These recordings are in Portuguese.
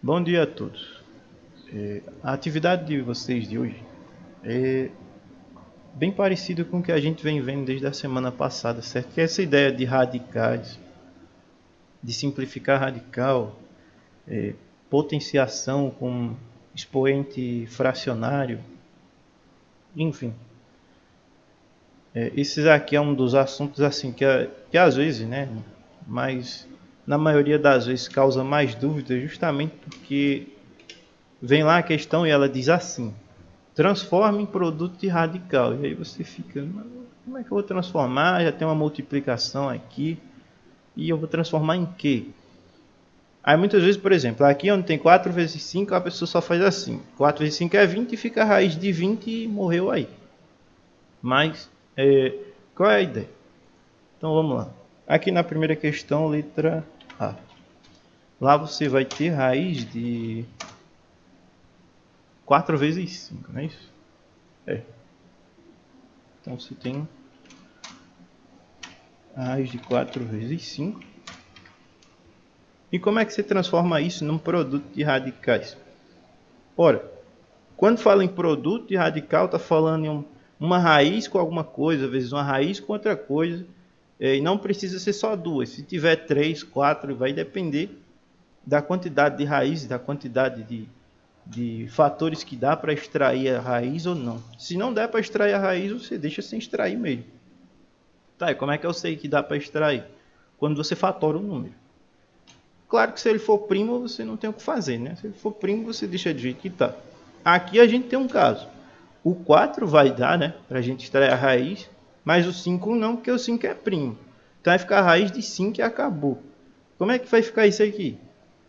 Bom dia a todos. A atividade de vocês de hoje é bem parecida com o que a gente vem vendo desde a semana passada, certo? Que é essa ideia de radicais, de simplificar radical, potenciação com expoente fracionário, enfim. Esses aqui é um dos assuntos assim que às vezes, né? Mas na maioria das vezes causa mais dúvidas justamente porque vem lá a questão e ela diz assim: transforma em produto de radical. E aí você fica, como é que eu vou transformar? Já tem uma multiplicação aqui. E eu vou transformar em quê? Aí muitas vezes, por exemplo, aqui onde tem 4 vezes 5, a pessoa só faz assim. 4 vezes 5 é 20 e fica a raiz de 20 e morreu aí. Mas, qual é a ideia? Então vamos lá. Aqui na primeira questão, letra A. Lá você vai ter raiz de 4 vezes 5, não é isso? Então você tem a raiz de 4 vezes 5. E como é que você transforma isso num produto de radicais? Ora, quando fala em produto de radical, está falando em uma raiz com alguma coisa, às vezes uma raiz com outra coisa, e não precisa ser só duas. Se tiver 3, 4, vai depender da quantidade de raízes, da quantidade de fatores que dá para extrair a raiz ou não. Se não der para extrair a raiz, você deixa sem extrair mesmo. Tá, e como é que eu sei que dá para extrair? Quando você fatora o número. Claro que se ele for primo, você não tem o que fazer, né? Se ele for primo, você deixa de jeito que tá. Aqui a gente tem um caso. O 4 vai dar, né? Pra gente extrair a raiz, mas o 5 não, porque o 5 é primo. Então vai ficar a raiz de 5 e acabou. Como é que vai ficar isso aqui?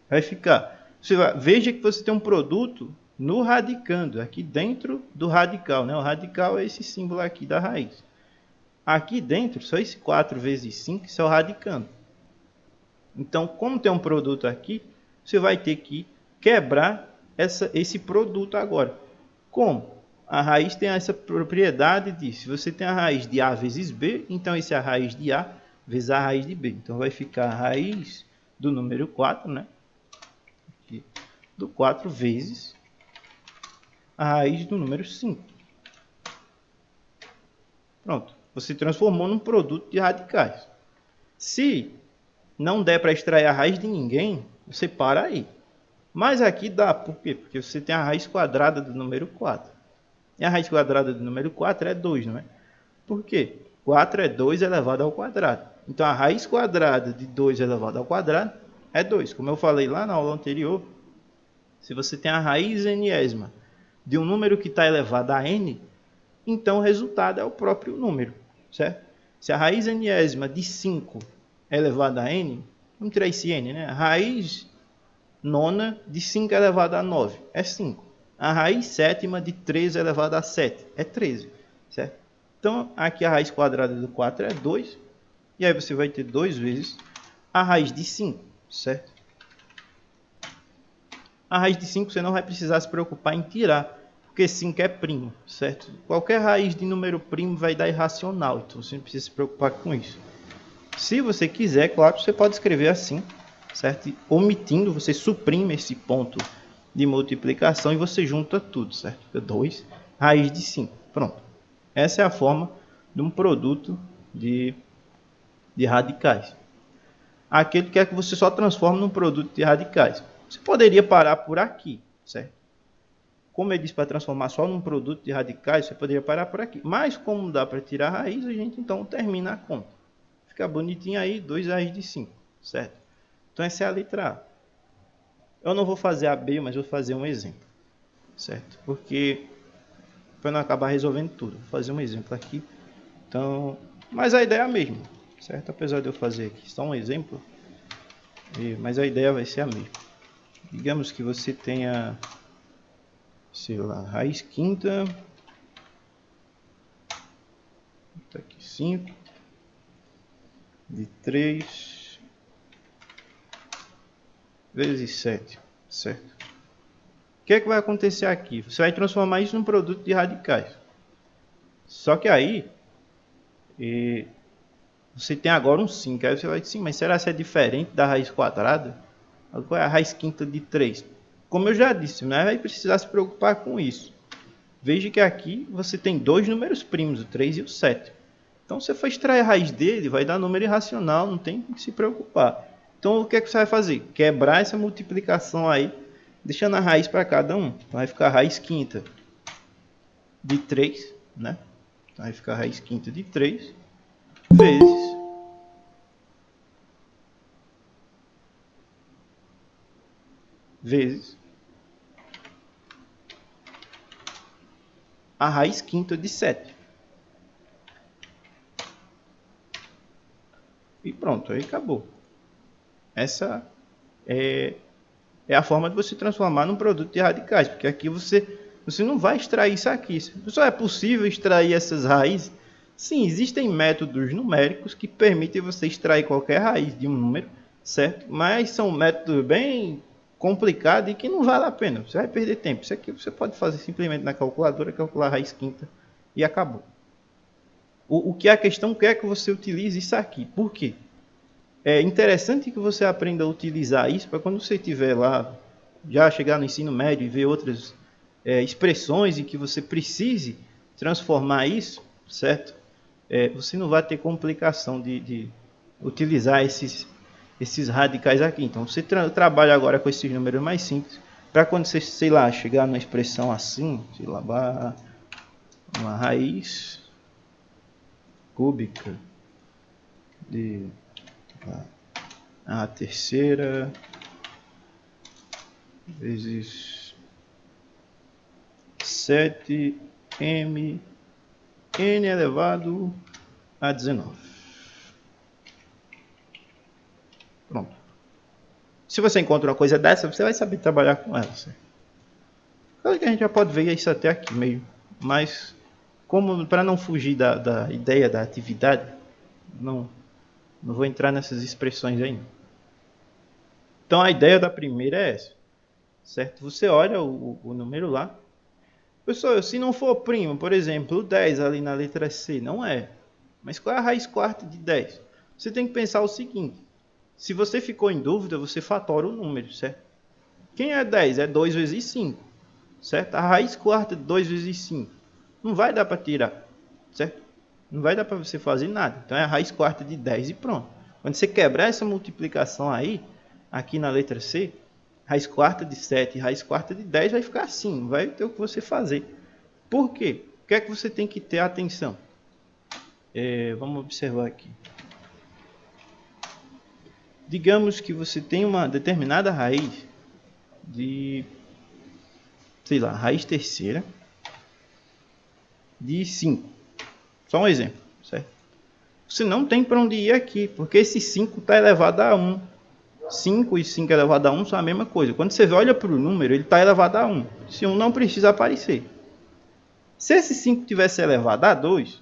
Vai ficar. Veja que você tem um produto no radicando, aqui dentro do radical, né? O radical é esse símbolo aqui da raiz. Aqui dentro, só esse 4 vezes 5, isso é o radicando. Então, como tem um produto aqui, você vai ter que quebrar esse produto agora. Como? A raiz tem essa propriedade de, se você tem a raiz de A vezes B, então esse é a raiz de A vezes a raiz de B. Então vai ficar a raiz do número 4, né? Aqui, do 4 vezes a raiz do número 5. Pronto. Você transformou num produto de radicais. Se não der para extrair a raiz de ninguém, você para aí. Mas aqui dá, por quê? Porque você tem a raiz quadrada do número 4. E a raiz quadrada do número 4 é 2, não é? Por quê? 4 é 2 elevado ao quadrado. Então a raiz quadrada de 2 elevado ao quadrado é 2. Como eu falei lá na aula anterior, se você tem a raiz enésima de um número que está elevado a n, então o resultado é o próprio número, certo? Se a raiz enésima de 5 é elevada a n, vamos tirar esse n, né? A raiz nona de 5 elevado a 9 é 5. A raiz sétima de 13 elevado a 7 é 13, certo? Então, aqui a raiz quadrada do 4 é 2, e aí você vai ter 2 vezes a raiz de 5, certo? A raiz de 5 você não vai precisar se preocupar em tirar, porque 5 é primo, certo? Qualquer raiz de número primo vai dar irracional, então você não precisa se preocupar com isso. Se você quiser, claro, você pode escrever assim, certo? Omitindo, você suprime esse ponto de multiplicação e você junta tudo, certo? Fica 2 raiz de 5. Pronto. Essa é a forma de um produto de radicais. Aquele que é que você só transforma num produto de radicais. Você poderia parar por aqui, certo? Como eu disse, para transformar só num produto de radicais, você poderia parar por aqui. Mas como dá para tirar a raiz, a gente então termina a conta. Fica bonitinho aí, 2 raiz de 5, certo? Então essa é a letra A. Eu não vou fazer a B, mas vou fazer um exemplo, certo? Porque para não acabar resolvendo tudo, vou fazer um exemplo aqui. Então, mas a ideia é a mesma, certo? Apesar de eu fazer aqui só um exemplo, mas a ideia vai ser a mesma. Digamos que você tenha, sei lá, raiz quinta, tá aqui 5, de 3 vezes 7, certo? O que é que vai acontecer aqui? Você vai transformar isso num produto de radicais. Só que aí, você tem agora um 5. Aí você vai dizer, sim, mas será que é diferente da raiz quadrada? Qual é a raiz quinta de 3? como eu já disse, não vai precisar se preocupar com isso. Veja que aqui você tem dois números primos, o 3 e o 7. Então, se você for extrair a raiz dele, vai dar número irracional, não tem que se preocupar. Então, o que é que você vai fazer? Quebrar essa multiplicação aí, deixando a raiz para cada um. Então, vai ficar a raiz quinta de 3, né? Então, vai ficar a raiz quinta de 3 vezes a raiz quinta de 7. E pronto, aí acabou. Essa é a forma de você transformar num produto de radicais, porque aqui você não vai extrair isso aqui. Só é possível extrair essas raízes? Sim, existem métodos numéricos que permitem você extrair qualquer raiz de um número, certo? Mas são métodos bem complicados e que não vale a pena. Você vai perder tempo. Isso aqui você pode fazer simplesmente na calculadora, calcular a raiz quinta e acabou. O que é a questão é que você utilize isso aqui. Por quê? É interessante que você aprenda a utilizar isso para quando você estiver lá, já chegar no ensino médio e ver outras expressões em que você precise transformar isso, certo? Você não vai ter complicação de utilizar esses radicais aqui. Então, você trabalha agora com esses números mais simples, para quando você, sei lá, chegar numa expressão assim, sei lá, uma raiz cúbica de a terceira vezes 7m n elevado a 19. Pronto. Se você encontra uma coisa dessa, você vai saber trabalhar com ela. Claro que a gente já pode ver isso até aqui meio, mas como para não fugir da ideia da atividade, não vou entrar nessas expressões ainda. Então a ideia da primeira é essa, certo? Você olha o número lá. Pessoal, se não for primo, por exemplo, o 10 ali na letra C, não é. Mas qual é a raiz quarta de 10? Você tem que pensar o seguinte. Se você ficou em dúvida, você fatora o número, certo? Quem é 10? É 2 vezes 5, certo? A raiz quarta de 2 vezes 5 não vai dar para tirar, certo? Não vai dar para você fazer nada. Então é a raiz quarta de 10 e pronto. Quando você quebrar essa multiplicação aí, aqui na letra C, raiz quarta de 7 e raiz quarta de 10 vai ficar assim, não vai ter o que você fazer. Por quê? O que é que você tem que ter atenção? Vamos observar aqui. Digamos que você tem uma determinada raiz de, sei lá, raiz terceira de 5. Só um exemplo, certo? Você não tem para onde ir aqui, porque esse 5 está elevado a 1. 5 e 5 elevado a 1 são a mesma coisa. Quando você olha para o número, ele está elevado a 1. Esse 1 não precisa aparecer. Se esse 5 tivesse elevado a 2,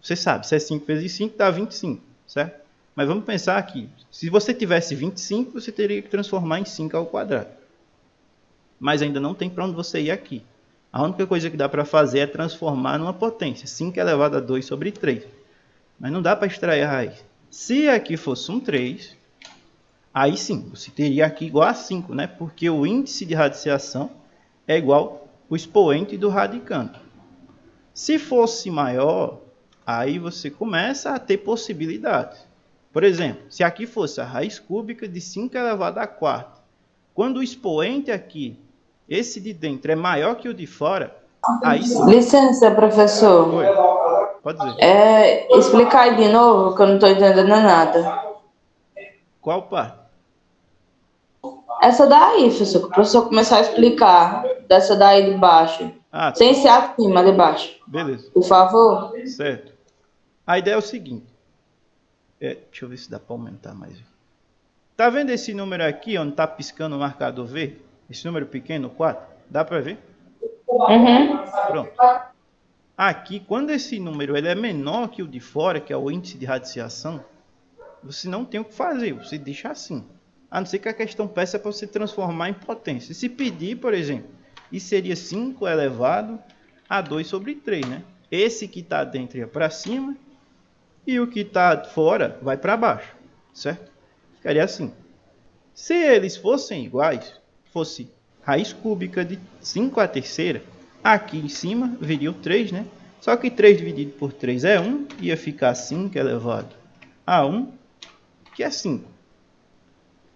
você sabe, se é 5 vezes 5 dá 25, certo? Mas vamos pensar aqui. Se você tivesse 25, você teria que transformar em 5 ao quadrado. Mas ainda não tem para onde você ir aqui. A única coisa que dá para fazer é transformar numa potência. 5 elevado a 2 sobre 3. Mas não dá para extrair a raiz. Se aqui fosse um 3, aí sim, você teria aqui igual a 5, né? Porque o índice de radiciação é igual ao expoente do radicando. Se fosse maior, aí você começa a ter possibilidades. Por exemplo, se aqui fosse a raiz cúbica de 5 elevado a 4, quando o expoente aqui, esse de dentro, é maior que o de fora, aí sim. Licença, professor. Oi, pode dizer. Explicar aí de novo, que eu não estou entendendo nada. Qual parte? Essa daí, professor, que o professor começar a explicar. Dessa daí de baixo. Sem ser acima, de baixo. Beleza. Por favor. Certo. A ideia é o seguinte. Deixa eu ver se dá para aumentar mais. Tá vendo esse número aqui, onde está piscando o marcador verde? Esse número pequeno, 4? Dá para ver? Uhum. Pronto. Aqui, quando esse número ele é menor que o de fora, que é o índice de radiciação, você não tem o que fazer, você deixa assim. A não ser que a questão peça para você transformar em potência. Se pedir, por exemplo, isso seria 5 elevado a 2 sobre 3, né? Esse que está dentro ia para cima e o que está fora vai para baixo, certo? Ficaria assim. Se eles fossem iguais, fosse raiz cúbica de 5 à terceira. Aqui em cima viria o 3, né? Só que 3 dividido por 3 é 1, ia ficar 5 elevado a 1, que é 5.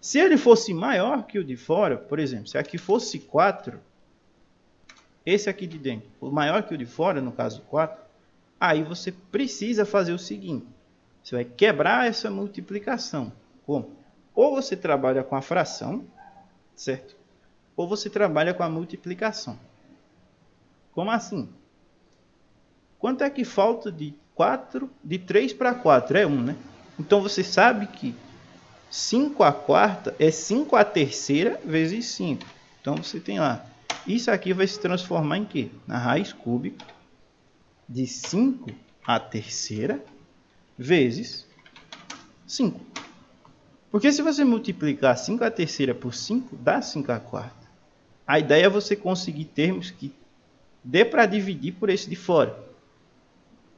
Se ele fosse maior que o de fora, por exemplo, se aqui fosse 4, esse aqui de dentro, o maior que o de fora, no caso 4, aí você precisa fazer o seguinte. Você vai quebrar essa multiplicação. Como? Ou você trabalha com a fração, certo? Ou você trabalha com a multiplicação. Como assim? Quanto é que falta de 4? De 3 para 4 é 1, né? Então você sabe que 5 à quarta é 5 à terceira vezes 5. Então você tem lá. Isso aqui vai se transformar em quê? Na raiz cúbica de 5 à terceira vezes 5. Porque se você multiplicar 5 à terceira por 5, dá 5 à quarta. A ideia é você conseguir termos que dê para dividir por esse de fora.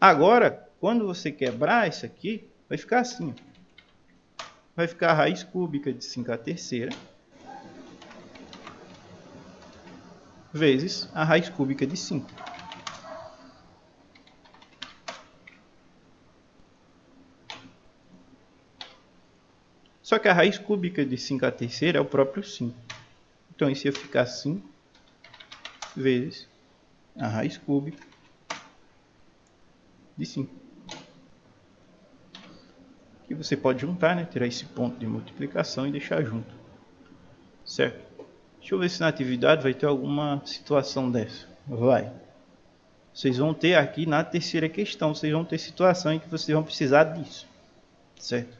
Agora, quando você quebrar isso aqui, vai ficar assim. Vai ficar a raiz cúbica de 5 à terceira vezes a raiz cúbica de 5. Só que a raiz cúbica de 5 à terceira é o próprio 5. Então isso ia ficar 5 vezes a raiz cúbica de 5. Que você pode juntar, né? Tirar esse ponto de multiplicação e deixar junto. Certo? Deixa eu ver se na atividade vai ter alguma situação dessa. Vai. Vocês vão ter aqui na terceira questão, vocês vão ter situação em que vocês vão precisar disso. Certo?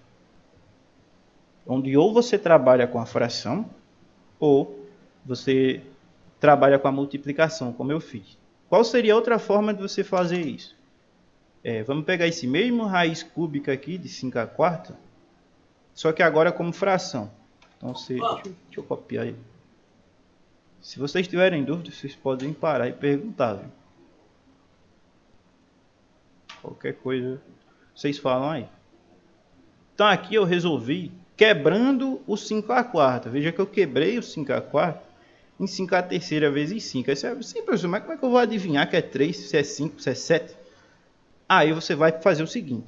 Onde ou você trabalha com a fração, ou você trabalha com a multiplicação, como eu fiz. Qual seria outra forma de você fazer isso? Vamos pegar esse mesmo raiz cúbica aqui, de 5 à quarta, só que agora como fração. Então, deixa eu copiar ele. Se vocês tiverem dúvidas, vocês podem parar e perguntar. Viu? Qualquer coisa, vocês falam aí. Então, aqui eu resolvi quebrando o 5 à quarta. Veja que eu quebrei o 5 à quarta em 5 à terceira vezes 5. Isso é simples, mas como é que eu vou adivinhar que é 3, se é 5, se é 7? Aí você vai fazer o seguinte.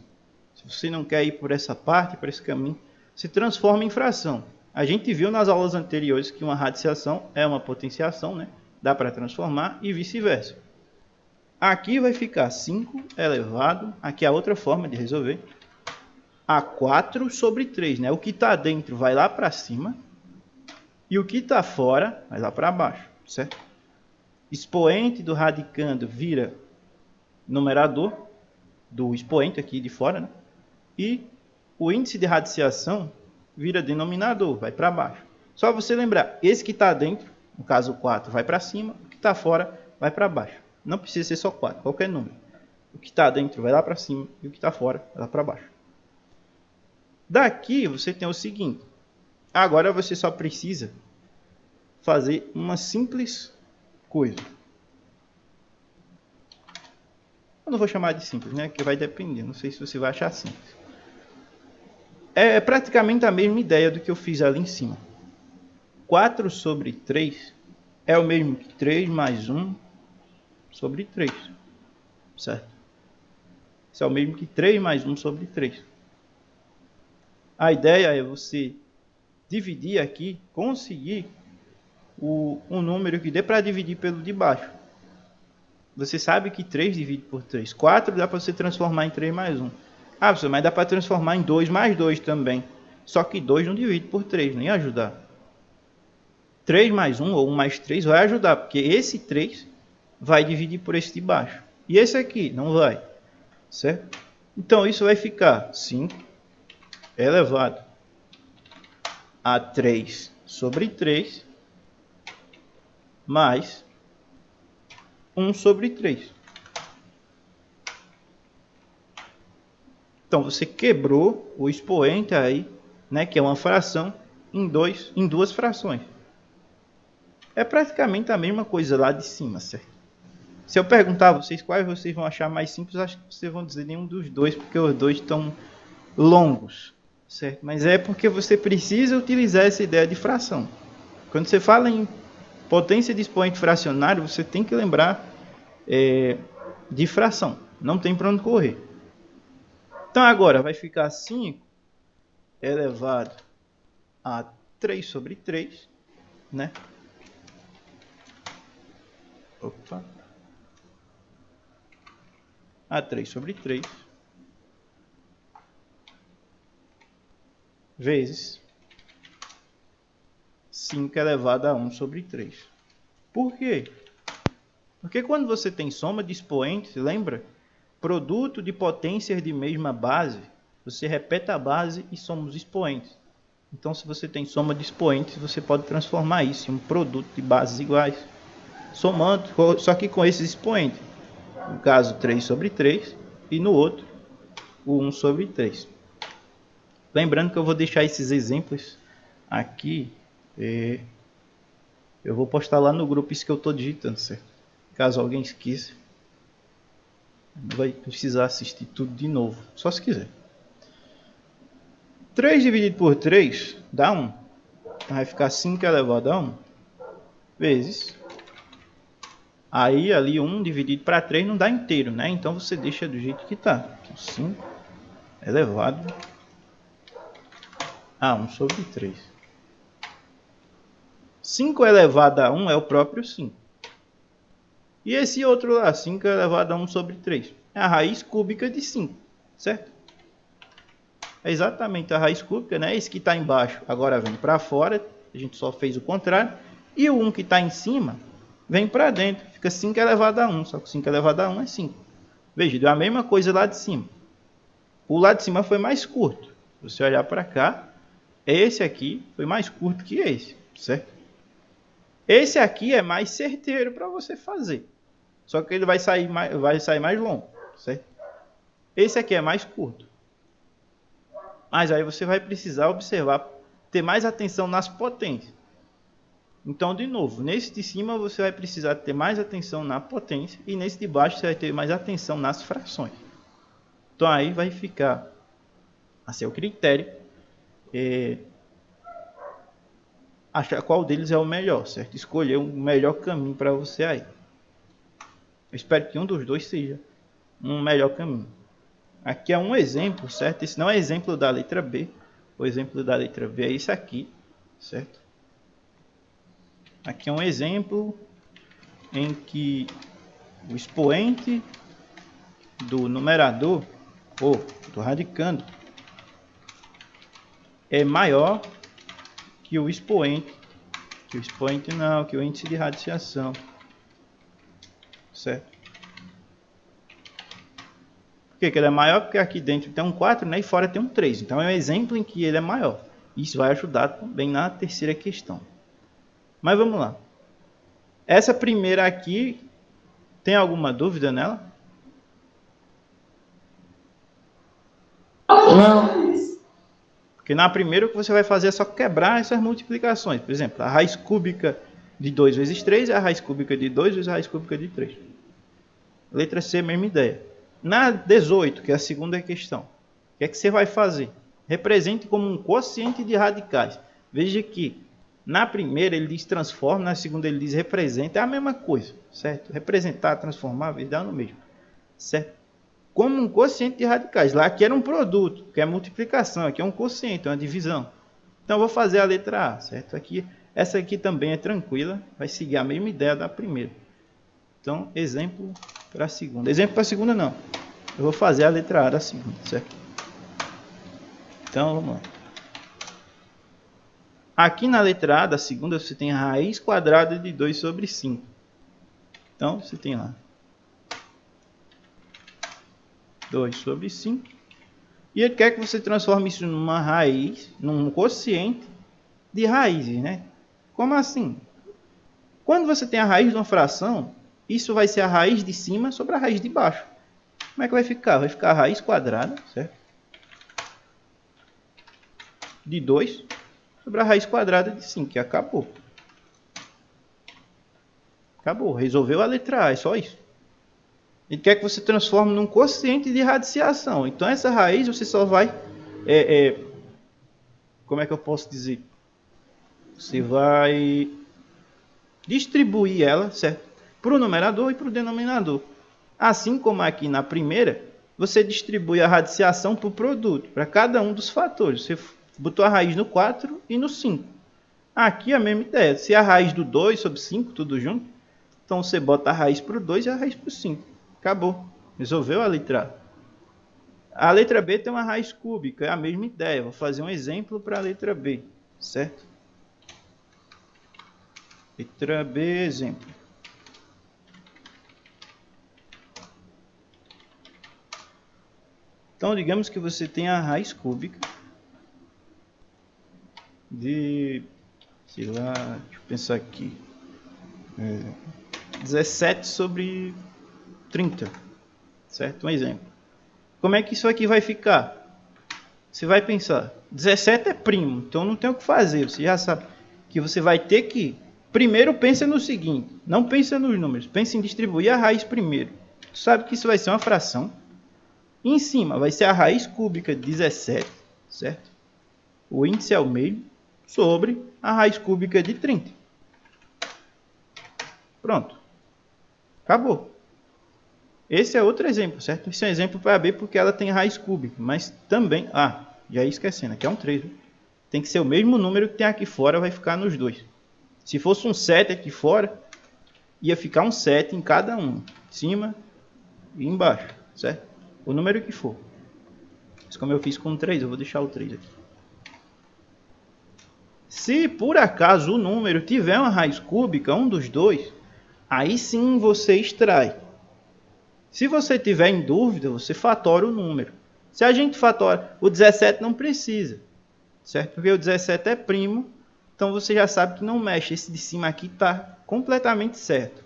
Se você não quer ir por essa parte, por esse caminho, se transforma em fração. A gente viu nas aulas anteriores que uma radiciação é uma potenciação, né? Dá para transformar e vice-versa. Aqui vai ficar 5 elevado, aqui é a outra forma de resolver, a 4 sobre 3, né? O que está dentro vai lá para cima e o que está fora vai lá para baixo, certo? Expoente do radicando vira numerador do expoente aqui de fora, né? E o índice de radiciação vira denominador, vai para baixo. Só você lembrar, esse que está dentro, no caso 4, vai para cima, o que está fora vai para baixo. Não precisa ser só 4, qualquer número. O que está dentro vai lá para cima e o que está fora vai lá para baixo. Daqui você tem o seguinte, agora você só precisa fazer uma simples coisa. Eu não vou chamar de simples, né? Que vai depender, não sei se você vai achar simples. É praticamente a mesma ideia do que eu fiz ali em cima. 4 sobre 3 é o mesmo que 3 mais 1 sobre 3. Certo? Isso é o mesmo que 3 mais 1 sobre 3. A ideia é você dividir aqui, conseguir um número que dê para dividir pelo de baixo. Você sabe que 3 divide por 3. 4 dá para você transformar em 3 mais 1. Ah, mas dá para transformar em 2 mais 2 também. Só que 2 não divide por 3, nem ajudar. 3 mais 1 ou 1 mais 3 vai ajudar, porque esse 3 vai dividir por esse de baixo. E esse aqui não vai. Certo? Então isso vai ficar 5 elevado a 3 sobre 3 mais 1 sobre 3. Então você quebrou o expoente aí, né, que é uma fração, em duas frações. É praticamente a mesma coisa lá de cima, certo? Se eu perguntar a vocês quais vocês vão achar mais simples, acho que vocês vão dizer nenhum dos dois, porque os dois estão longos, certo? Mas é porque você precisa utilizar essa ideia de fração. Quando você fala em Potência de expoente fracionário, você tem que lembrar de fração. Não tem para onde correr. Então agora vai ficar 5 elevado a 3 sobre 3, né? Opa. A 3 sobre 3 vezes 5 elevado a 1 sobre 3. Por quê? Porque quando você tem soma de expoentes, lembra? Produto de potências de mesma base, você repete a base e soma os expoentes. Então, se você tem soma de expoentes, você pode transformar isso em um produto de bases iguais, somando, só que com esses expoentes. No caso, 3 sobre 3, e no outro, o 1 sobre 3. Lembrando que eu vou deixar esses exemplos aqui, eu vou postar lá no grupo isso que eu estou digitando, certo? Caso alguém esqueça, não vai precisar assistir tudo de novo, só se quiser. 3 dividido por 3 dá 1. Então vai ficar 5 elevado a 1 vezes. Aí ali 1 dividido para 3 não dá inteiro, né? Então você deixa do jeito que está. Então, 5 elevado a 1 sobre 3. 5 elevado a 1 é o próprio 5. E esse outro lá, 5 elevado a 1 sobre 3, é a raiz cúbica de 5, certo? É exatamente a raiz cúbica, né? Esse que está embaixo agora vem para fora, a gente só fez o contrário. E o 1 que está em cima vem para dentro, fica 5 elevado a 1, só que 5 elevado a 1 é 5. Veja, deu a mesma coisa lá de cima. O lado de cima foi mais curto. Se você olhar para cá, esse aqui foi mais curto que esse, certo? Esse aqui é mais certeiro para você fazer. Só que ele vai sair mais longo, certo? Esse aqui é mais curto. Mas aí você vai precisar observar, ter mais atenção nas potências. Então, de novo, nesse de cima você vai precisar ter mais atenção na potência. E nesse de baixo você vai ter mais atenção nas frações. Então aí vai ficar a seu critério achar qual deles é o melhor, certo? Escolher o melhor caminho para você aí. Eu espero que um dos dois seja um melhor caminho. Aqui é um exemplo, certo? Esse não é exemplo da letra B. O exemplo da letra B é esse aqui, certo? Aqui é um exemplo em que o expoente do numerador, ou do radicando, é maior que o expoente, que o índice de radiciação, certo? Por que ele é maior? Porque aqui dentro tem um 4, né, e fora tem um 3. Então é um exemplo em que ele é maior. Isso vai ajudar também na terceira questão. Mas vamos lá. Essa primeira aqui, tem alguma dúvida nela? Não. Porque na primeira o que você vai fazer é só quebrar essas multiplicações. Por exemplo, a raiz cúbica de 2 vezes 3 é a raiz cúbica de 2 vezes a raiz cúbica de 3. Letra C, mesma ideia. Na 18, que é a segunda questão, o que é que você vai fazer? Represente como um quociente de radicais. Veja que na primeira ele diz transforma, na segunda ele diz representa. É a mesma coisa, certo? Representar, transformar, dá no mesmo, certo? Como um quociente de radicais. Lá aqui era um produto, que é multiplicação. Aqui é um quociente, é uma divisão. Então eu vou fazer a letra A, certo? Aqui, essa aqui também é tranquila, vai seguir a mesma ideia da primeira. Então, exemplo para a segunda. Exemplo para a segunda não. Eu vou fazer a letra A da segunda, certo? Então, vamos lá. Aqui na letra A da segunda, você tem a raiz quadrada de 2 sobre 5. Então, você tem lá 2 sobre 5. E ele quer que você transforme isso numa raiz, num quociente de raízes, né? Como assim? Quando você tem a raiz de uma fração, isso vai ser a raiz de cima sobre a raiz de baixo. Como é que vai ficar? Vai ficar a raiz quadrada, certo? De 2 sobre a raiz quadrada de 5, que acabou. Acabou, resolveu a letra A, é só isso. Ele quer que você transforme num quociente de radiciação. Então essa raiz você só vai... como é que eu posso dizer? Você vai distribuir ela, certo? Para o numerador e para o denominador. Assim como aqui na primeira, você distribui a radiciação para o produto, para cada um dos fatores. Você botou a raiz no 4 e no 5. Aqui a mesma ideia. Se a raiz do 2 sobre 5, tudo junto, então você bota a raiz para o 2 e a raiz para o 5. Acabou. Resolveu a letra A. A letra B tem uma raiz cúbica, é a mesma ideia. Vou fazer um exemplo para a letra B, certo? Letra B, exemplo. Então, digamos que você tem a raiz cúbica de, sei lá, deixa eu pensar aqui, 17 sobre 30, certo? Um exemplo. Como é que isso aqui vai ficar? Você vai pensar, 17 é primo, então não tem o que fazer. Você já sabe que você vai ter que... Primeiro pensa no seguinte, não pensa nos números, pensa em distribuir a raiz primeiro. Tu sabe que isso vai ser uma fração. E em cima vai ser a raiz cúbica de 17, certo? O índice é o mesmo, sobre a raiz cúbica de 30. Pronto. Acabou. Esse é outro exemplo, certo? Esse é um exemplo para B porque ela tem raiz cúbica, mas também... Ah, já ia esquecendo, aqui é um 3. Viu? Tem que ser o mesmo número que tem aqui fora, vai ficar nos dois. Se fosse um 7 aqui fora, ia ficar um 7 em cada um, em cima e embaixo, certo? O número que for. Mas como eu fiz com 3, eu vou deixar o 3 aqui. Se por acaso o número tiver uma raiz cúbica, um dos dois, aí sim você extrai. Se você tiver em dúvida, você fatora o número. Se a gente fatora, o 17 não precisa, certo? Porque o 17 é primo, então você já sabe que não mexe. Esse de cima aqui está completamente certo.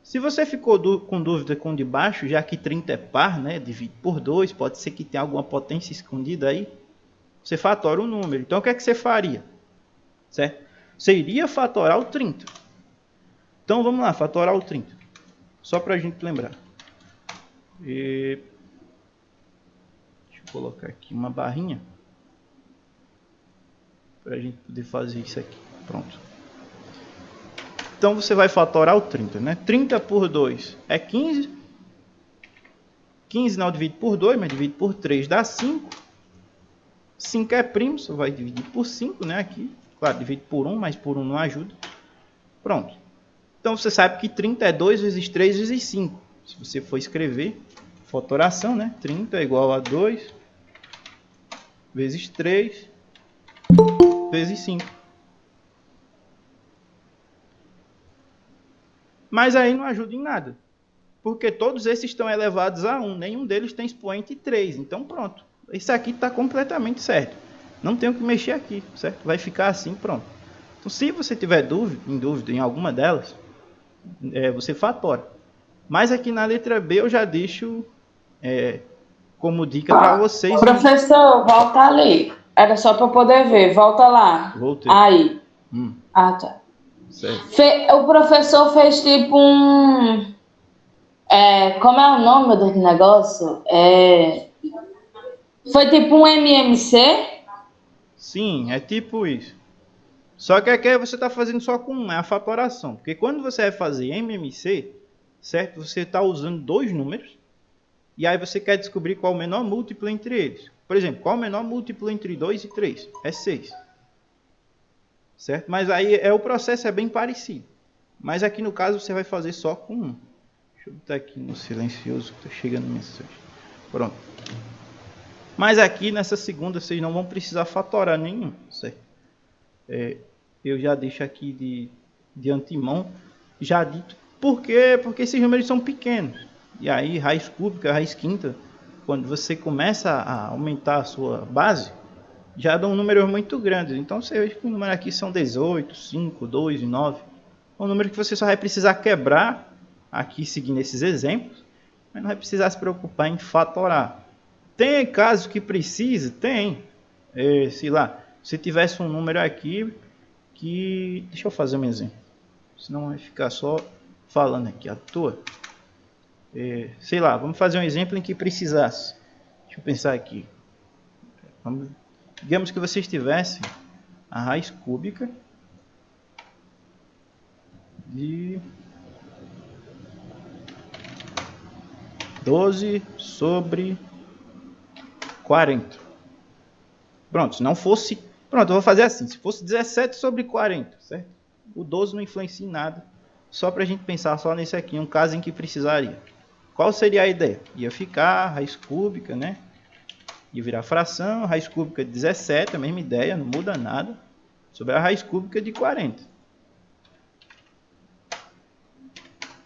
Se você ficou com dúvida com o de baixo, já que 30 é par, né? Divide por 2, pode ser que tenha alguma potência escondida aí. Você fatora o número. Então o que é que você faria? Certo? Você iria fatorar o 30. Então vamos lá, fatorar o 30. Só para a gente lembrar. Deixa eu colocar aqui uma barrinha. Para a gente poder fazer isso aqui. Pronto. Então você vai fatorar o 30, né? 30 por 2 é 15. 15 não divide por 2, mas divide por 3 dá 5. 5 é primo, você vai dividir por 5, né? Aqui. Claro, divide por 1, mas por 1 não ajuda. Pronto. Então você sabe que 30 é 2 vezes 3 vezes 5. Se você for escrever, fatoração, né? 30 é igual a 2 vezes 3 vezes 5. Mas aí não ajuda em nada, porque todos esses estão elevados a 1, nenhum deles tem expoente 3, então pronto. Isso aqui está completamente certo, não tenho que mexer aqui, certo? Vai ficar assim, pronto. Então se você tiver dúvida em alguma delas, você fatora. Mas aqui na letra B eu já deixo como dica para vocês. Professor, volta ali. Era só para poder ver, volta lá. Voltei. Aí. Ah, tá. O professor fez tipo um... como é o nome do negócio? Foi tipo um MMC? Sim, é tipo isso. Só que aqui você está fazendo só com a fatoração. Porque quando você vai fazer MMC, certo? Você está usando dois números. E aí você quer descobrir qual o menor múltiplo entre eles. Por exemplo, qual o menor múltiplo entre 2 e 3? É 6. Certo? Mas aí o processo é bem parecido. Mas aqui no caso você vai fazer só com 1. Deixa eu botar aqui no silencioso que está chegando mensagem. Pronto. Mas aqui nessa segunda vocês não vão precisar fatorar nenhum. Certo? Eu já deixo aqui de antemão já dito. Por quê? Porque esses números são pequenos. E aí raiz cúbica, raiz quinta, quando você começa a aumentar a sua base, já dão números muito grandes. Então você vê que o número aqui são 18, 5, 2 e 9. É um número que você só vai precisar quebrar aqui seguindo esses exemplos, mas não vai precisar se preocupar em fatorar. Tem casos que precisa? Tem. Sei lá, se tivesse um número aqui que... Deixa eu fazer um exemplo. Senão vai ficar só falando aqui à toa. Sei lá, vamos fazer um exemplo em que precisasse. Deixa eu pensar aqui. Digamos que vocês tivessem a raiz cúbica de 12 sobre 40. Pronto, se não fosse... Pronto, eu vou fazer assim. Se fosse 17 sobre 40, certo? O 12 não influencia em nada. Só para a gente pensar só nesse aqui, um caso em que precisaria. Qual seria a ideia? Ia ficar raiz cúbica, né? Ia virar fração, raiz cúbica de 17, a mesma ideia, não muda nada. Sobre a raiz cúbica de 40.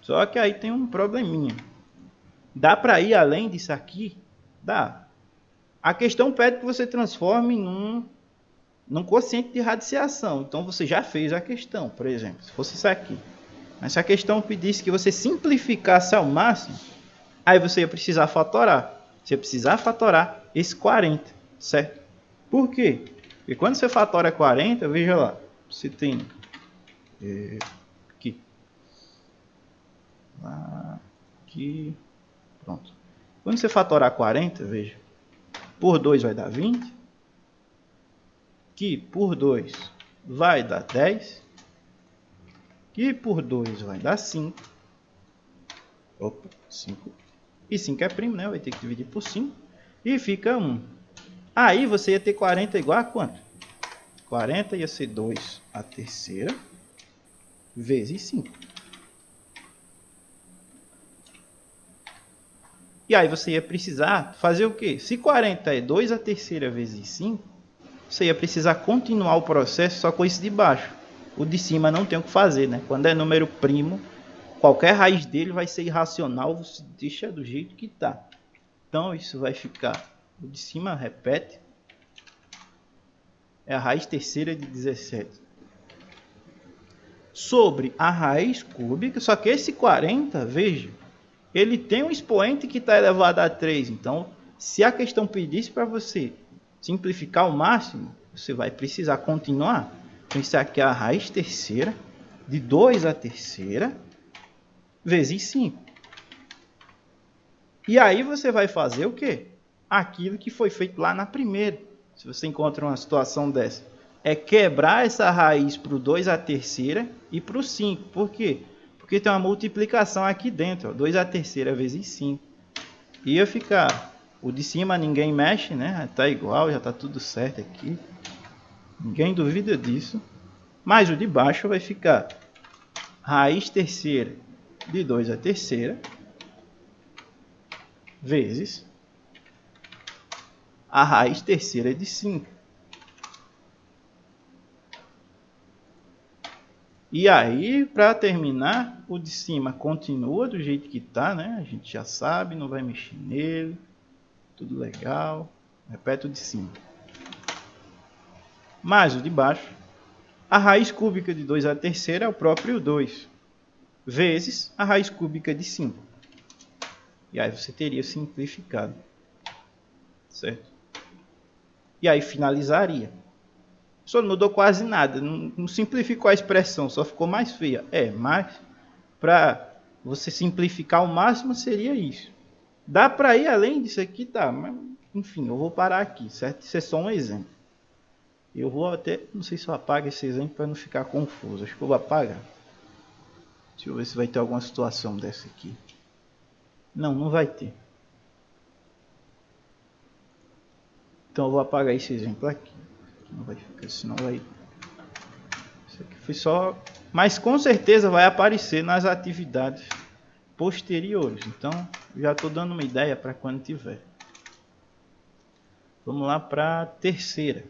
Só que aí tem um probleminha. Dá para ir além disso aqui? Dá. A questão pede que você transforme num quociente de radiciação. Então você já fez a questão, por exemplo, se fosse isso aqui. Mas se a questão pedisse que você simplificasse ao máximo, aí você ia precisar fatorar. Você ia precisar fatorar esse 40, certo? Por quê? Porque quando você fatora 40, veja lá, você tem aqui, pronto. Quando você fatorar 40, veja, por 2 vai dar 20, que por 2 vai dar 10, que por 2 vai dar 5. Opa, 5. E 5 é primo, né? Vai ter que dividir por 5. E fica 1. Aí você ia ter 40 igual a quanto? 40 ia ser 2 a terceira vezes 5. E aí você ia precisar fazer o quê? Se 40 é 2 a terceira vezes 5, você ia precisar continuar o processo só com esse de baixo. O de cima não tem o que fazer, né? Quando é número primo, qualquer raiz dele vai ser irracional, você deixa do jeito que está. Então isso vai ficar, o de cima repete, é a raiz terceira de 17. Sobre a raiz cúbica, só que esse 40, veja, ele tem um expoente que está elevado a 3. Então, se a questão pedisse para você simplificar ao máximo, você vai precisar continuar. Então, isso aqui é a raiz terceira de 2 a terceira vezes 5. E aí você vai fazer o quê? Aquilo que foi feito lá na primeira. Se você encontra uma situação dessa, é quebrar essa raiz para o 2 a terceira e para o 5. Por quê? Porque tem uma multiplicação aqui dentro. Ó, 2 a terceira vezes 5. Ia ficar... O de cima ninguém mexe, né? Está igual, já está tudo certo aqui. Ninguém duvida disso. Mas o de baixo vai ficar raiz terceira de 2 a terceira vezes a raiz terceira de 5. E aí, para terminar, o de cima continua do jeito que está, né? A gente já sabe, não vai mexer nele. Tudo legal. Repete o de cima. Mais o de baixo. A raiz cúbica de 2 a terceira é o próprio 2. Vezes a raiz cúbica de 5. E aí você teria simplificado. Certo? E aí finalizaria. Só não mudou quase nada. Não simplificou a expressão, só ficou mais feia. Mas para você simplificar ao máximo seria isso. Dá para ir além disso aqui, tá? Mas, enfim, eu vou parar aqui, certo? Isso é só um exemplo. Eu vou até... Não sei se eu apago esse exemplo para não ficar confuso. Acho que eu vou apagar. Deixa eu ver se vai ter alguma situação dessa aqui. Não, não vai ter. Então eu vou apagar esse exemplo aqui. Não vai ficar, senão vai... Isso aqui foi só... Mas com certeza vai aparecer nas atividades posteriores. Então, já estou dando uma ideia para quando tiver. Vamos lá para a terceira.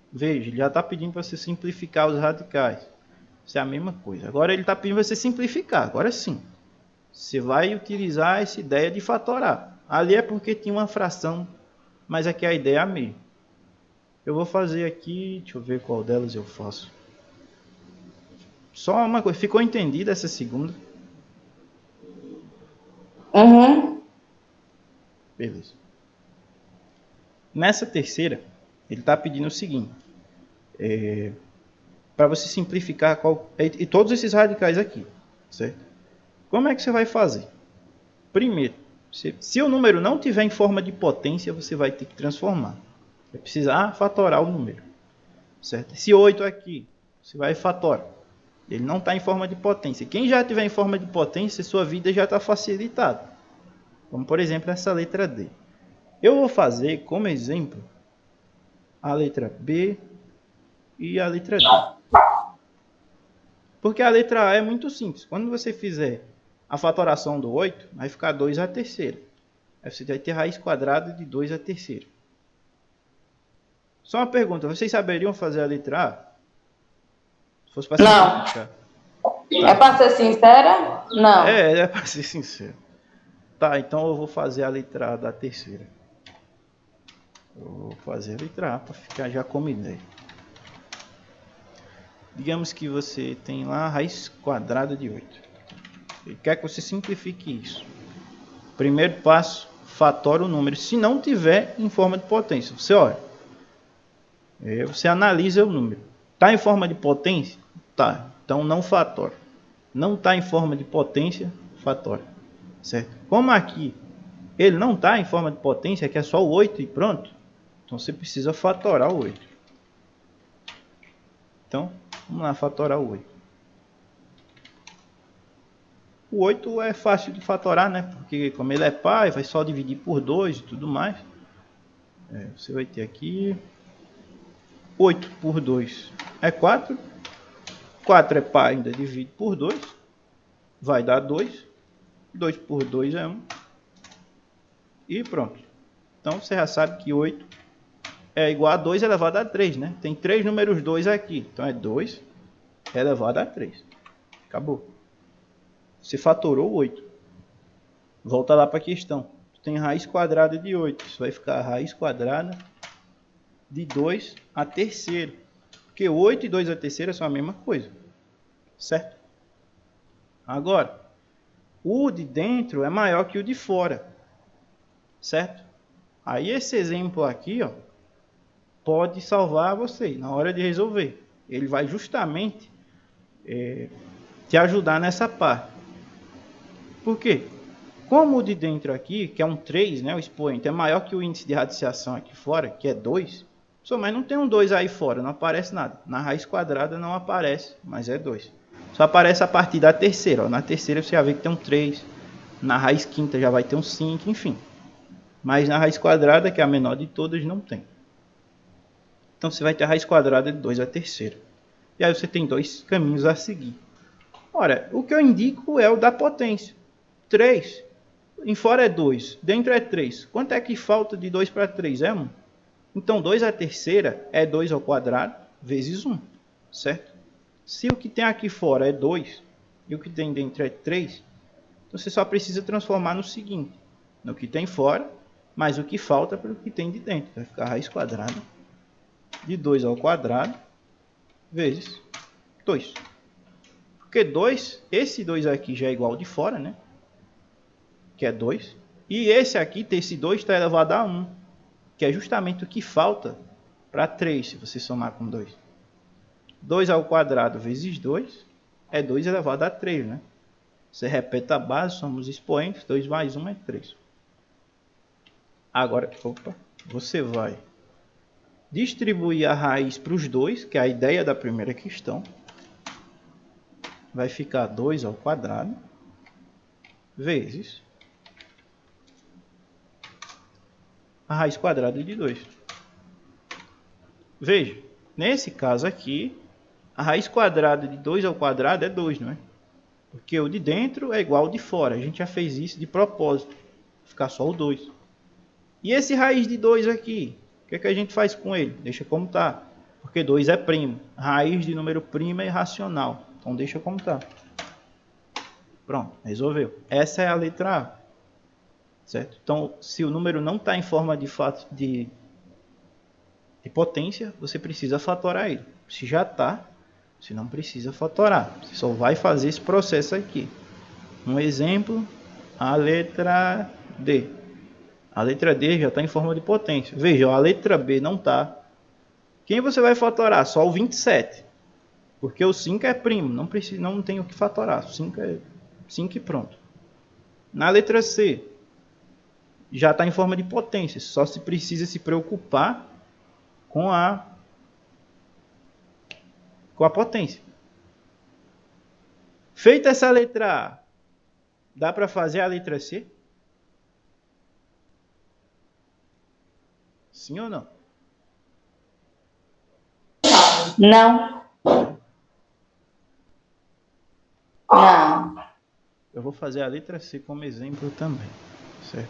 Veja, ele já está pedindo para você simplificar os radicais. Isso é a mesma coisa. Agora ele está pedindo para você simplificar. Agora sim. Você vai utilizar essa ideia de fatorar. Ali é porque tinha uma fração, mas aqui a ideia é a mesma. Eu vou fazer aqui, deixa eu ver qual delas eu faço. Só uma coisa, ficou entendida essa segunda? Uhum. Beleza. Nessa terceira, ele está pedindo o seguinte. Para você simplificar e todos esses radicais aqui, certo? Como é que você vai fazer? Primeiro, se o número não tiver em forma de potência, você vai ter que transformar. Vai precisar fatorar o número, certo? Esse 8 aqui, você vai fatorar. Ele não está em forma de potência. Quem já tiver em forma de potência, sua vida já está facilitada. Como, por exemplo, essa letra D. Eu vou fazer como exemplo a letra B e a letra D. Porque a letra A é muito simples. Quando você fizer a fatoração do 8, vai ficar 2 à terceira. Aí você vai ter raiz quadrada de 2 à terceira. Só uma pergunta, vocês saberiam fazer a letra A? Se fosse para simplificar. Não. É para ser sincera? Não. É para ser sincero. Tá, então eu vou fazer a letra A da terceira. Eu vou fazer a letra A para ficar já como ideia. Digamos que você tem lá a raiz quadrada de 8. Ele quer que você simplifique isso. Primeiro passo, fatora o número. Se não tiver em forma de potência, você olha. Você analisa o número. Está em forma de potência? Tá. Então não fatora. Não está em forma de potência, fatora. Certo? Como aqui ele não está em forma de potência, que é só o 8 e pronto. Então você precisa fatorar o 8. Então, vamos lá fatorar o 8. O 8 é fácil de fatorar, né? Porque como ele é par, vai só dividir por 2 e tudo mais. Você vai ter aqui 8 por 2 é 4. 4 é par, ainda divide por 2. Vai dar 2. 2 por 2 é 1. E pronto. Então você já sabe que 8 é igual a 2 elevado a 3, né? Tem 3 números 2 aqui. Então é 2 elevado a 3. Acabou. Você fatorou 8. Volta lá para a questão. Tem raiz quadrada de 8. Isso vai ficar a raiz quadrada de 2 a terceira. Porque 8 e 2 a terceira são a mesma coisa. Certo? Agora, o de dentro é maior que o de fora. Certo? Aí esse exemplo aqui, ó, pode salvar você na hora de resolver. Ele vai justamente te ajudar nessa parte. Por quê? Como o de dentro aqui, que é um 3, né, o expoente, é maior que o índice de radiciação aqui fora, que é 2, mas não tem um 2 aí fora, não aparece nada. Na raiz quadrada não aparece, mas é 2. Só aparece a partir da terceira. Ó. Na terceira você já vê que tem um 3, na raiz quinta já vai ter um 5, enfim. Mas na raiz quadrada, que é a menor de todas, não tem. Então você vai ter a raiz quadrada de 2 à terceira. E aí você tem dois caminhos a seguir. Ora, o que eu indico é o da potência. 3. Em fora é 2. Dentro é 3. Quanto é que falta de 2 para 3? É 1. Então 2 à terceira é 2 ao quadrado vezes 1. Certo? Se o que tem aqui fora é 2 e o que tem dentro é 3, então você só precisa transformar no seguinte. No que tem fora, mais o que falta para o que tem de dentro. Vai ficar a raiz quadrada de 2 ao quadrado vezes 2. Porque 2, esse 2 aqui já é igual ao de fora, né? Que é 2. E esse aqui, esse 2 está elevado a 1. Que é justamente o que falta para 3, se você somar com 2. 2 ao quadrado vezes 2 é 2 elevado a 3, né? Você repete a base, somos expoentes. 2 mais 1 é 3. Agora, você vai distribuir a raiz para os dois, que é a ideia da primeira questão. Vai ficar 2 ao quadrado vezes a raiz quadrada de 2. Veja, nesse caso aqui, a raiz quadrada de 2 ao quadrado é 2, não é? Porque o de dentro é igual ao de fora. A gente já fez isso de propósito. Vai ficar só o 2. E esse raiz de 2 aqui, o que é que a gente faz com ele? Deixa como está. Porque 2 é primo. Raiz de número primo é irracional. Então deixa como está. Pronto, resolveu. Essa é a letra A. Certo? Então, se o número não está em forma de potência, você precisa fatorar ele. Se já está, você não precisa fatorar. Você só vai fazer esse processo aqui. Um exemplo, a letra D. A letra D já está em forma de potência. Veja, a letra B não está. Quem você vai fatorar? Só o 27. Porque o 5 é primo, não tem o que fatorar. 5 é 5 e pronto. Na letra C, já está em forma de potência. Só se precisa se preocupar com a potência. Feita essa letra A, dá para fazer a letra C? Sim ou não? Não. Não. Eu vou fazer a letra C como exemplo também, certo?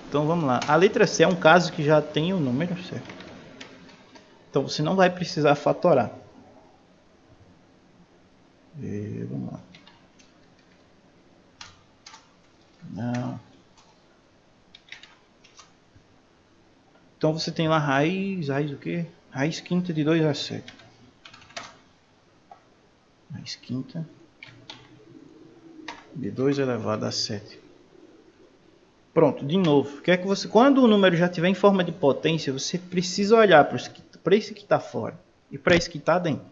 Então vamos lá. A letra C é um caso que já tem o número, certo? Então você não vai precisar fatorar. Vamos lá. Não. Então você tem lá raiz o quê? Raiz quinta de 2 a 7. Raiz quinta de 2 elevado a 7. Pronto, de novo. O que é que você, quando o número já estiver em forma de potência, você precisa olhar para esse que está fora e para esse que está dentro.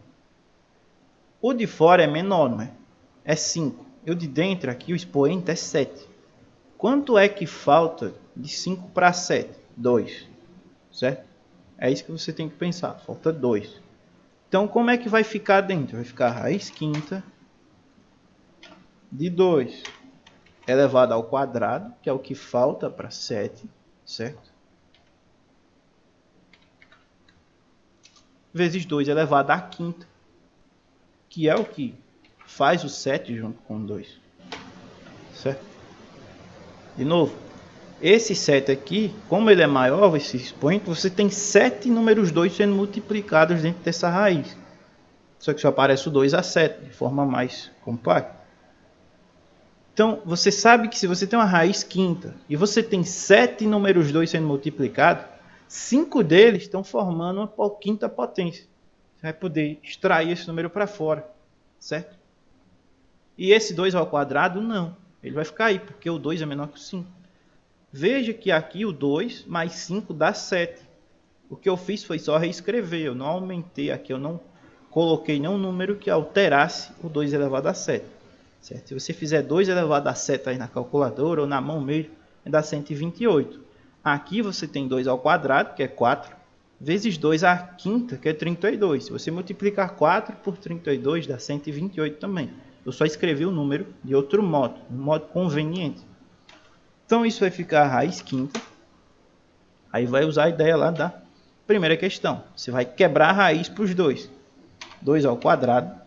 O de fora é menor, não é? É 5. E o de dentro, aqui, o expoente é 7. Quanto é que falta de 5 para 7? 2. Certo? É isso que você tem que pensar. Falta 2. Então, como é que vai ficar dentro? Vai ficar raiz quinta de 2 elevado ao quadrado, que é o que falta para 7, certo? Vezes 2 elevado à quinta, que é o que faz o 7 junto com 2, certo? De novo, esse 7 aqui, como ele é maior, esse expoente, você tem 7 números 2 sendo multiplicados dentro dessa raiz. Só que só aparece o 2 a 7, de forma mais compacta. Então, você sabe que se você tem uma raiz quinta e você tem 7 números 2 sendo multiplicados, 5 deles estão formando uma quinta potência. Você vai poder extrair esse número para fora, certo? E esse 2 ao quadrado, não. Ele vai ficar aí, porque o 2 é menor que o 5. Veja que aqui o 2 mais 5 dá 7. O que eu fiz foi só reescrever. Eu não aumentei aqui, eu não coloquei nenhum número que alterasse o 2 elevado a 7. Certo? Se você fizer 2 elevado a 7 aí na calculadora ou na mão mesmo, dá 128. Aqui você tem 2 ao quadrado, que é 4, vezes 2 à quinta, que é 32. Se você multiplicar 4 por 32, dá 128 também. Eu só escrevi o número de outro modo, um modo conveniente. Então isso vai ficar a raiz quinta. Aí vai usar a ideia lá da primeira questão. Você vai quebrar a raiz para os dois. 2 ao quadrado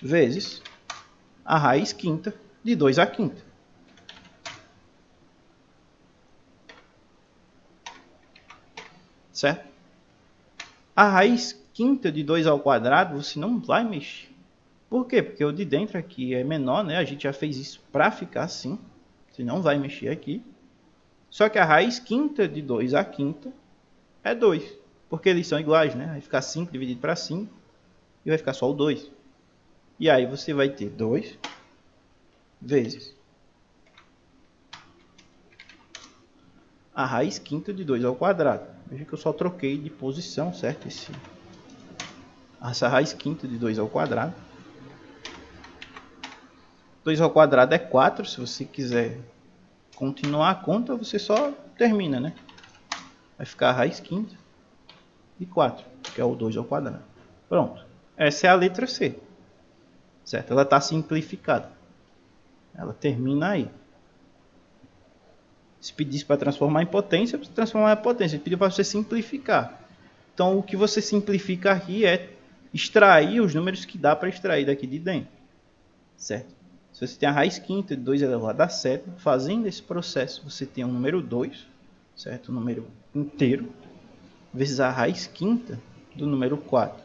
vezes a raiz quinta de 2 à quinta. Certo? A raiz quinta de 2 ao quadrado você não vai mexer. Por quê? Porque o de dentro aqui é menor, né? A gente já fez isso para ficar assim. Você não vai mexer aqui. Só que a raiz quinta de 2 à quinta é 2. Porque eles são iguais, né? Vai ficar 5 dividido para 5 e vai ficar só o 2. E aí você vai ter 2 vezes a raiz quinta de 2 ao quadrado. Veja que eu só troquei de posição, certo? Essa raiz quinta de 2 ao quadrado. 2 ao quadrado é 4. Se você quiser continuar a conta, você só termina, né? Vai ficar a raiz quinta de 4, que é o 2 ao quadrado. Pronto. Essa é a letra C. Certo? Ela está simplificada. Ela termina aí. Se pedisse para transformar em potência, você transformar em potência. Se pediu para você simplificar. Então, o que você simplifica aqui é extrair os números que dá para extrair daqui de dentro. Certo? Se você tem a raiz quinta de 2 elevado a 7, fazendo esse processo, você tem um número 2, certo? Um número inteiro, vezes a raiz quinta do número 4.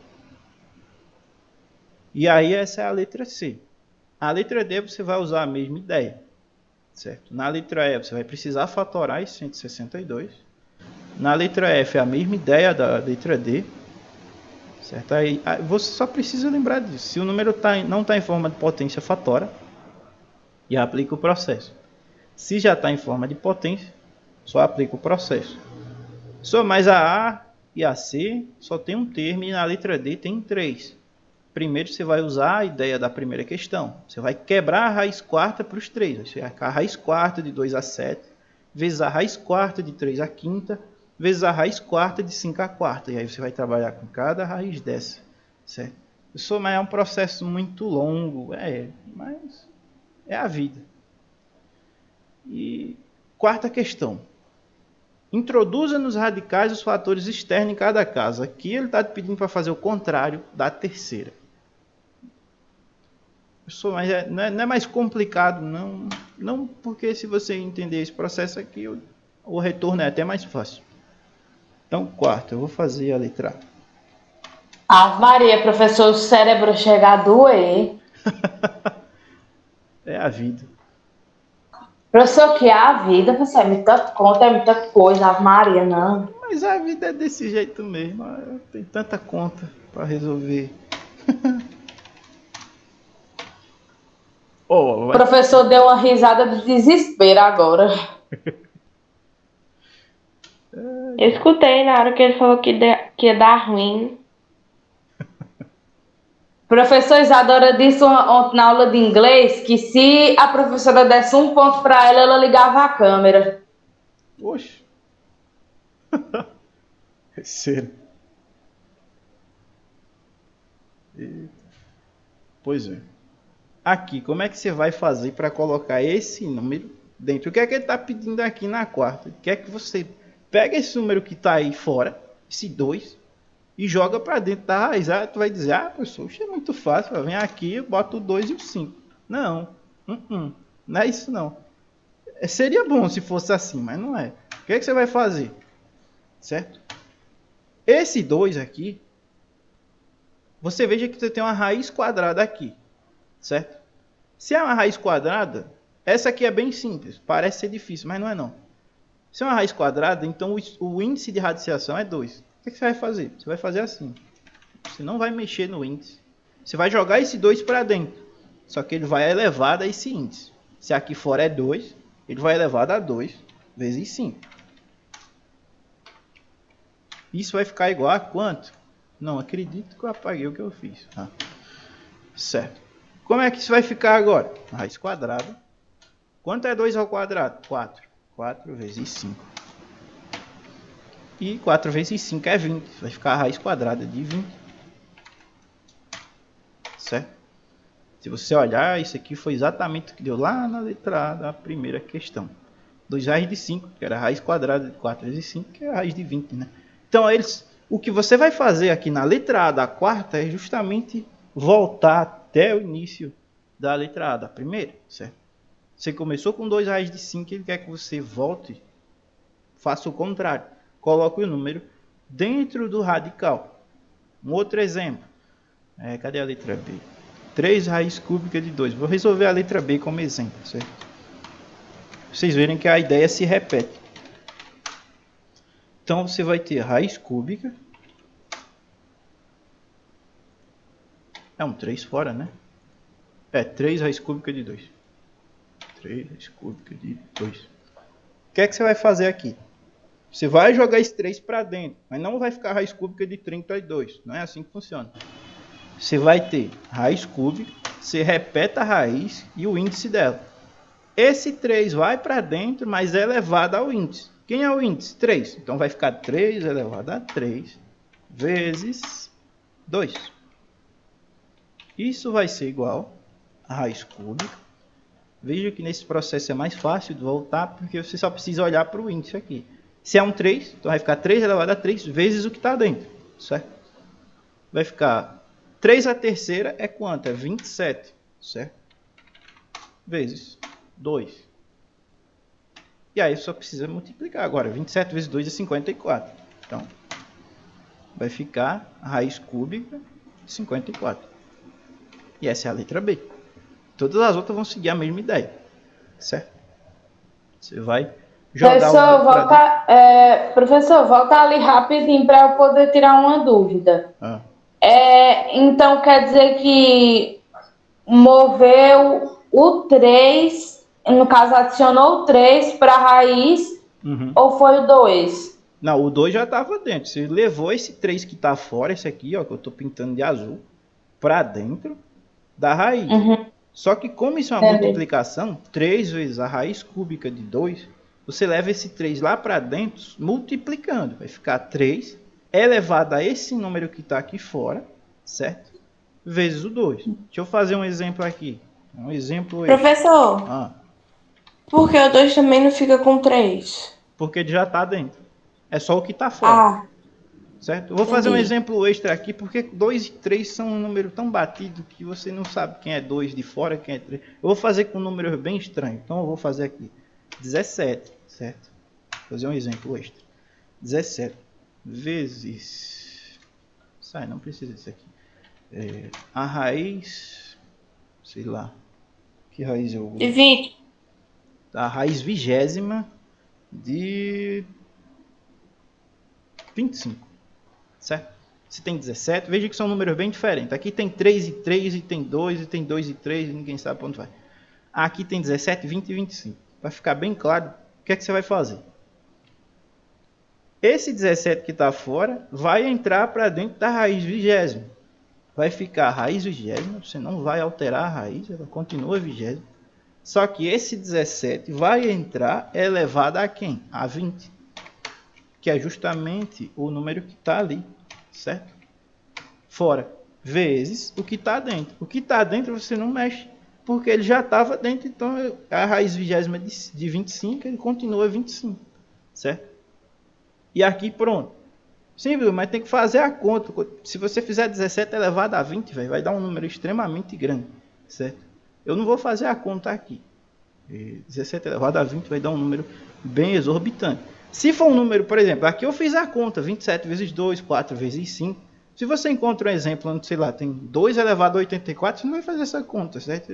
E aí essa é a letra C. A letra D você vai usar a mesma ideia. Certo? Na letra E você vai precisar fatorar esse 162. Na letra F é a mesma ideia da letra D. Certo? Aí você só precisa lembrar disso. Se o número não está em forma de potência, fatora e aplica o processo. Se já está em forma de potência, só aplica o processo. Só mais a e a C só tem um termo e na letra D tem 3. Primeiro você vai usar a ideia da primeira questão. Você vai quebrar a raiz quarta para os 3. Você vai ficar a raiz quarta de 2 a 7, vezes a raiz quarta de 3 a quinta, vezes a raiz quarta de 5 a quarta. E aí você vai trabalhar com cada raiz dessa. Certo? Mas é um processo muito longo, mas é a vida. E quarta questão. Introduza nos radicais os fatores externos em cada caso. Aqui ele está pedindo para fazer o contrário da terceira. Mas não é mais complicado, não, porque se você entender esse processo aqui, o retorno é até mais fácil. Então, quarto, eu vou fazer a letra A. Maria, professor, o cérebro chega a doer. É a vida. Professor, que é a vida, professor, é muita conta, é muita coisa, a Maria, não. Mas a vida é desse jeito mesmo, tem tanta conta para resolver. O professor deu uma risada de desespero agora. Eu escutei na hora que ele falou que ia dar ruim. Professor Isadora disse ontem na aula de inglês que se a professora desse um ponto para ela, ela ligava a câmera. Oxe. É sério. Pois é. Aqui, como é que você vai fazer para colocar esse número dentro? O que é que ele está pedindo aqui na quarta? Quer que você pega esse número que está aí fora, esse 2, e joga para dentro da raiz. Aí tu vai dizer, professor, isso é muito fácil. Vem aqui, bota o 2 e o 5. Não, não é isso não. Seria bom se fosse assim, mas não é. O que é que você vai fazer? Certo? Esse 2 aqui, você veja que você tem uma raiz quadrada aqui. Certo? Se é uma raiz quadrada, essa aqui é bem simples. Parece ser difícil, mas não é não. Se é uma raiz quadrada, então o índice de radiciação é 2. O que você vai fazer? Você vai fazer assim. Você não vai mexer no índice. Você vai jogar esse 2 para dentro. Só que ele vai elevado a esse índice. Se aqui fora é 2, ele vai elevado a 2 vezes 5. Isso vai ficar igual a quanto? Não acredito que eu apaguei o que eu fiz. Certo. Como é que isso vai ficar agora? Raiz quadrada. Quanto é 2 ao quadrado? 4. 4 vezes 5. E 4 vezes 5 é 20. Vai ficar a raiz quadrada de 20. Certo? Se você olhar, isso aqui foi exatamente o que deu lá na letra A da primeira questão. 2 raiz de 5, que era a raiz quadrada de 4 vezes 5, que é a raiz de 20. Né? Então, o que você vai fazer aqui na letra A da quarta é justamente voltar até o início da letra A da primeira, certo? Você começou com 2 raiz de 5, ele quer que você volte, faça o contrário. Coloque o número dentro do radical. Um outro exemplo. Cadê a letra B? 3 raiz cúbica de 2. Vou resolver a letra B como exemplo, certo? Vocês verem que a ideia se repete. Então, você vai ter raiz cúbica. É um 3 fora, né? 3 raiz cúbica de 2. 3 raiz cúbica de 2. O que é que você vai fazer aqui? Você vai jogar esse 3 para dentro, mas não vai ficar raiz cúbica de 32. Não é assim que funciona. Você vai ter raiz cúbica, você repete a raiz e o índice dela. Esse 3 vai para dentro, mas é elevado ao índice. Quem é o índice? 3. Então vai ficar 3 elevado a 3 vezes 2. Isso vai ser igual a raiz cúbica. Veja que nesse processo é mais fácil de voltar, porque você só precisa olhar para o índice aqui. Se é um 3, então vai ficar 3 elevado a 3 vezes o que está dentro. Certo? Vai ficar 3 a terceira é quanto? É 27. Certo? Vezes 2. E aí só precisa multiplicar agora. 27 vezes 2 é 54. Então, vai ficar a raiz cúbica de 54. E essa é a letra B. Todas as outras vão seguir a mesma ideia. Certo? Você vai jogar Professor, volta ali rapidinho para eu poder tirar uma dúvida. Então, quer dizer que moveu o 3, no caso, adicionou o 3 para a raiz, ou foi o 2? Não, o 2 já estava dentro. Você levou esse 3 que está fora, esse aqui, ó, que eu estou pintando de azul, para dentro da raiz. Só que como isso é uma multiplicação, 3 vezes a raiz cúbica de 2, você leva esse 3 lá para dentro, multiplicando. Vai ficar 3 elevado a esse número que está aqui fora, certo? vezes o 2. Deixa eu fazer um exemplo aqui. Um exemplo extra. Professor, por que o 2 também não fica com 3? Porque ele já está dentro. É só o que está fora. Certo? Eu vou fazer um exemplo extra aqui, porque 2 e 3 são um número tão batido que você não sabe quem é 2 de fora, quem é 3. Eu vou fazer com números bem estranhos. Então eu vou fazer aqui 17, certo? Vou fazer um exemplo extra. 17 vezes... Sai, não precisa disso aqui. A raiz... Sei lá. Que raiz eu vou... De 20. A raiz 20ª de 25. Certo? Se tem 17, veja que são números bem diferentes. Aqui tem 3 e 3, e tem 2, e tem 2 e 3, e ninguém sabe para onde vai. Aqui tem 17, 20 e 25. Para ficar bem claro, o que é que você vai fazer? Esse 17 que está fora vai entrar para dentro da raiz 20ª. Vai ficar a raiz 20ª, você não vai alterar a raiz, ela continua 20ª. Só que esse 17 vai entrar elevado a quem? A 20. Que é justamente o número que está ali, certo? Fora, vezes o que está dentro. O que está dentro você não mexe, porque ele já estava dentro, então a raiz 20ª de 25, ele continua 25, certo? E aqui pronto. Simples, mas tem que fazer a conta. Se você fizer 17 elevado a 20, véio, vai dar um número extremamente grande, certo? Eu não vou fazer a conta aqui. 17 elevado a 20 vai dar um número bem exorbitante. Se for um número, por exemplo, aqui eu fiz a conta, 27 vezes 2, 4 vezes 5. Se você encontra um exemplo onde, sei lá, tem 2 elevado a 84, você não vai fazer essa conta, certo?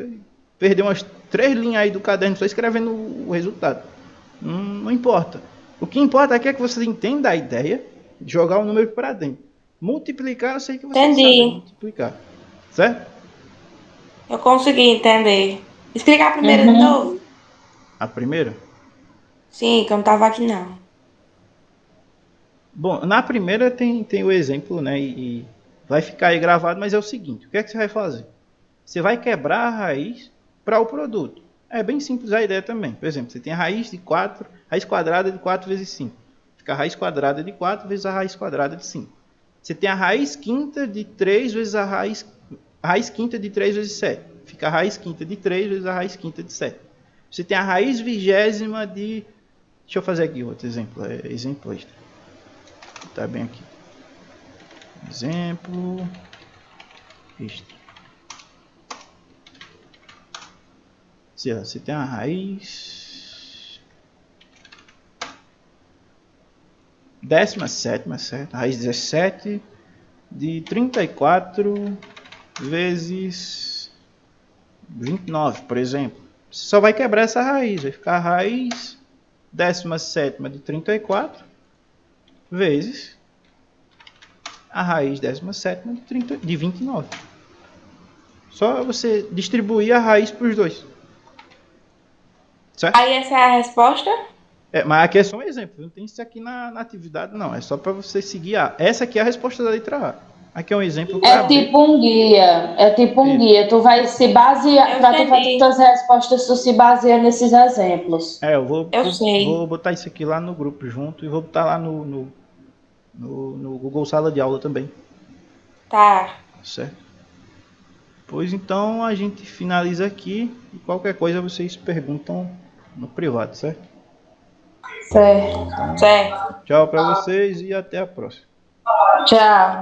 Perdeu umas 3 linhas aí do caderno só escrevendo o resultado. Não importa. O que importa aqui é que você entenda a ideia de jogar o número para dentro. Multiplicar, eu sei que você sabe multiplicar. Certo? Eu consegui entender. Explicar a primeira de novo? A primeira? Sim, que eu não estava aqui não. Bom, na primeira tem o exemplo, né? E vai ficar aí gravado, mas é o seguinte: o que é que você vai fazer? Você vai quebrar a raiz para o produto. É bem simples a ideia também. Por exemplo, você tem a raiz de 4, raiz quadrada de 4 vezes 5. Fica a raiz quadrada de 4 vezes a raiz quadrada de 5. Você tem a raiz quinta de 3 vezes a raiz quinta de 3 vezes 7. Fica a raiz quinta de 3 vezes a raiz quinta de 7. Você tem a raiz 20ª de... Deixa eu fazer aqui outro exemplo. Exemplo extra. Tá bem aqui. Exemplo extra. Você tem a raiz 17ª, certo? A raiz 17 de 34 vezes 29, por exemplo. Você só vai quebrar essa raiz. Vai ficar a raiz 17ª de 34 vezes a raiz 17ª de 29. Só você distribuir a raiz para os dois. Certo? Aí essa é a resposta? Mas aqui é só um exemplo. Não tem isso aqui na atividade, não. É só para você seguir essa aqui é a resposta da letra A. Aqui é um exemplo. Tipo um guia. É tipo um guia. Tu vai se basear. Para tu fazer todas as respostas, tu se baseia nesses exemplos. Eu vou botar isso aqui lá no grupo junto e vou botar lá no Google Sala de Aula também. Tá. Certo? Pois então a gente finaliza aqui e qualquer coisa vocês perguntam no privado, certo? Certo. Então, tchau para vocês e até a próxima. Tchau.